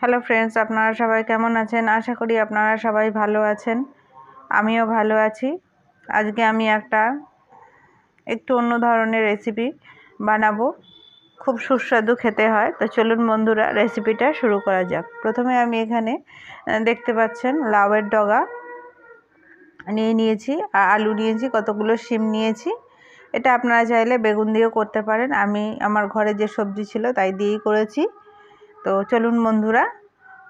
Hello friends, আপনারা সবাই কেমন আছেন? আশা করি আপনারা সবাই ভালো আছেন। আমিও ভালো আছি। আজকে আমি একটু অন্য ধরনের রেসিপি বানাবো। খুব সুস্বাদু খেতে হয়। তো চলুন বন্ধুরা, রেসিপিটা শুরু করা যাক। প্রথমে আমি এখানে দেখতে পাচ্ছেন লাউয়ের ডগা নিয়েছি, আর আলু নিয়েছি, কতগুলো শিম নিয়েছি। এটা আপনারা চাইলে বেগুন দিয়েও করতে পারেন। আমি আমার ঘরে যে সবজি ছিল তাই দিয়েই করেছি। তো চলুন বন্ধুরা,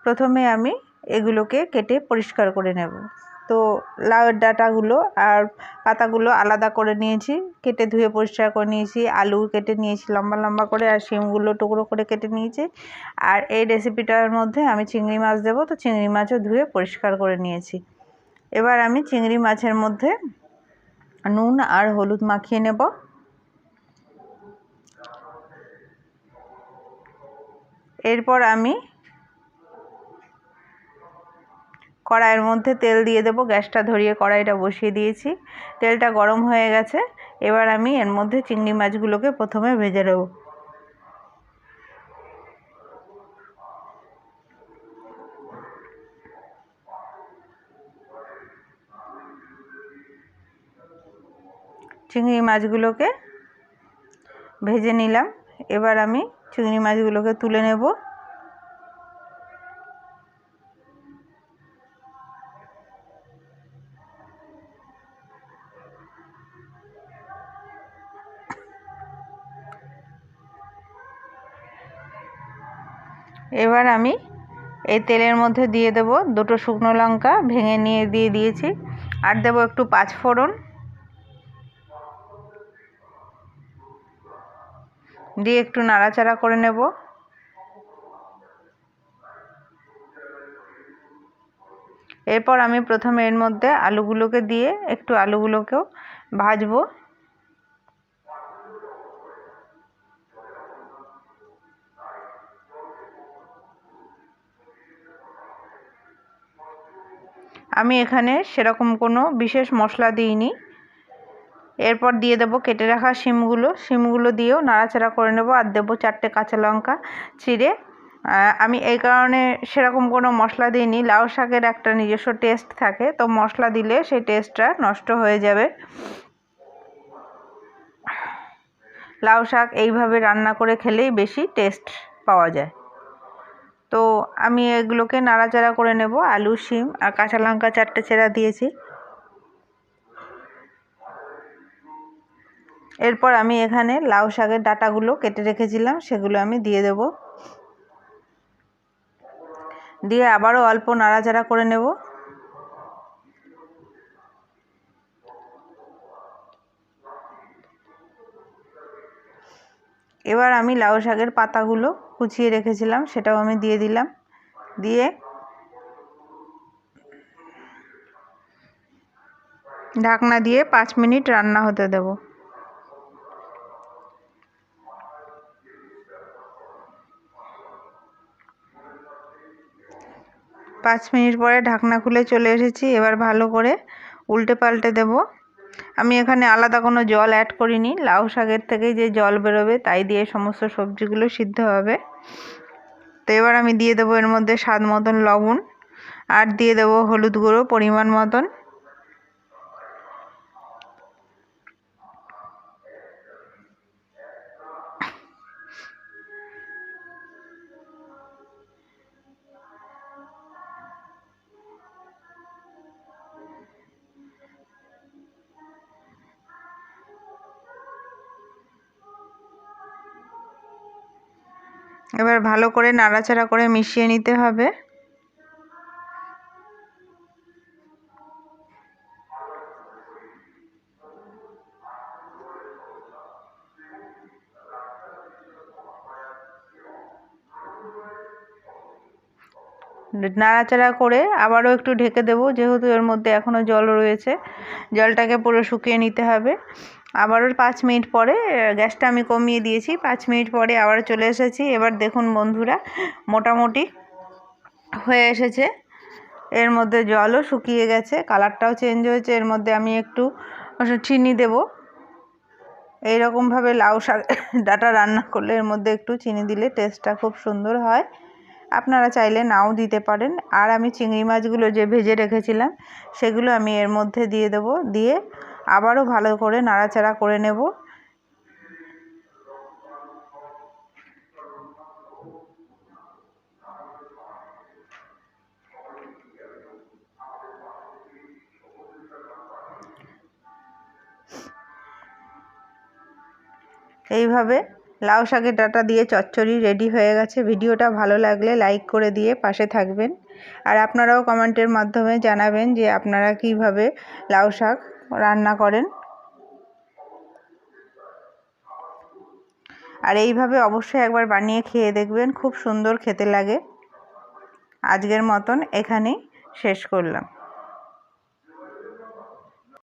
প্রথমে আমি এগুলোকে কেটে পরিষ্কার করে নেব। তো লাউয়ের ডাঁটাগুলো আর পাতাগুলো আলাদা করে নিয়েছি, কেটে ধুয়ে পরিষ্কার করে নিয়েছি। আলু কেটে নিয়েছি লম্বা লম্বা করে, আর শিমগুলো টুকরো করে কেটে নিয়েছি। আর এই রেসিপিটার মধ্যে আমি চিংড়ি মাছ দেবো, তো চিংড়ি মাছও ধুয়ে পরিষ্কার করে নিয়েছি। এবার আমি চিংড়ি মাছের মধ্যে নুন আর হলুদ মাখিয়ে নেব। এরপর আমি কড়াইয়ের মধ্যে তেল দিয়ে দেব। গ্যাসটা ধরিয়ে কড়াইটা বসিয়ে দিয়েছি, তেলটা গরম হয়ে গেছে। এবার আমি এর মধ্যে চিংড়ি মাছগুলোকে প্রথমে ভেজে নেব। চিংড়ি মাছগুলোকে ভেজে নিলাম। এবার আমি চিংড়ি মাছগুলোকে তুলে নেব। এবার আমি এই তেলের মধ্যে দিয়ে দেব দুটো শুকনো লঙ্কা ভেঙে দিয়ে দিয়েছি, আর দেব একটু পাঁচফোড়ন, দিয়ে একটু নাড়াচাড়া করে নেব। এরপর আমি প্রথমে এর মধ্যে আলুগুলোকে দিয়ে একটু আলুগুলোকেও ভাজবো। আমি এখানে সেরকম কোনো বিশেষ মশলা দিইনি। এরপর দিয়ে দেবো কেটে রাখা শিমগুলো দিয়েও নাড়াচাড়া করে নেব, আর দেবো 4টে কাঁচা লঙ্কা চিড়ে। আমি এই কারণে সেরকম কোনো মশলা দিইনি, লাউ শাকের একটা নিজস্ব টেস্ট থাকে, তো মশলা দিলে সেই টেস্টটা নষ্ট হয়ে যাবে। লাউ শাক এইভাবে রান্না করে খেলেই বেশি টেস্ট পাওয়া যায়। তো আমি এগুলোকে নাড়াচাড়া করে নেব। আলু, শিম আর কাঁচা লঙ্কা 4টে চেরা দিয়েছি। এরপর আমি এখানে লাউ শাকের ডাঁটাগুলো কেটে রেখেছিলাম, সেগুলো আমি দিয়ে দেব। দিয়ে আবারও অল্প নাড়াচাড়া করে নেব। এবার আমি লাউ শাকের পাতাগুলো কুচিয়ে রেখেছিলাম, সেটাও আমি দিয়ে দিলাম। দিয়ে ঢাকনা দিয়ে 5 মিনিট রান্না হতে দেব। 5 মিনিট পরে ঢাকনা খুলে চলে এসেছি। এবার ভালো করে উল্টে পাল্টে দেব। আমি এখানে আলাদা কোনো জল অ্যাড করিনি, লাউ শাকের থেকে যে জল বেরোবে তাই দিয়ে সমস্ত সবজিগুলো সিদ্ধ হবে। তো এবার আমি দিয়ে দেবো এর মধ্যে স্বাদ মতন লবণ, আর দিয়ে দেবো হলুদ গুঁড়ো পরিমাণ মতন। এবার ভালো করে নাড়াচাড়া করে মিশিয়ে নিতে হবে। নাড়াচাড়া করে আবারও একটু ঢেকে দেবো, যেহেতু এর মধ্যে এখনও জল রয়েছে, জলটাকে পুরো শুকিয়ে নিতে হবে। আবারও 5 মিনিট পরে গ্যাসটা আমি কমিয়ে দিয়েছি। 5 মিনিট পরে আবার চলে এসেছি। এবার দেখুন বন্ধুরা, মোটামুটি হয়ে এসেছে। এর মধ্যে জলও শুকিয়ে গেছে, কালারটাও চেঞ্জ হয়েছে। এর মধ্যে আমি একটু চিনি দেব। এইরকমভাবে লাউ শাক ডাঁটা রান্না করলে এর মধ্যে একটু চিনি দিলে টেস্টটা খুব সুন্দর হয়। আপনারা চাইলে নাও দিতে পারেন। আর আমি চিংড়ি মাছগুলো যে ভেজে রেখেছিলাম সেগুলো আমি এর মধ্যে দিয়ে দেব, দিয়ে আবারও ভালো করে নাড়াচাড়া করে নেব। এইভাবে লাউ শাকের ডাঁটা দিয়ে চচ্চড়ি রেডি হয়ে গেছে। ভিডিওটা ভালো লাগলে লাইক করে দিয়ে পাশে থাকবেন। আর আপনারাও কমেন্টের মাধ্যমে জানাবেন যে আপনারা কিভাবে লাউ শাক রান্না করেন। আর এইভাবে অবশ্যই একবার বানিয়ে খেয়ে দেখবেন, খুব সুন্দর খেতে লাগে। আজকের মতন এখানেই শেষ করলাম।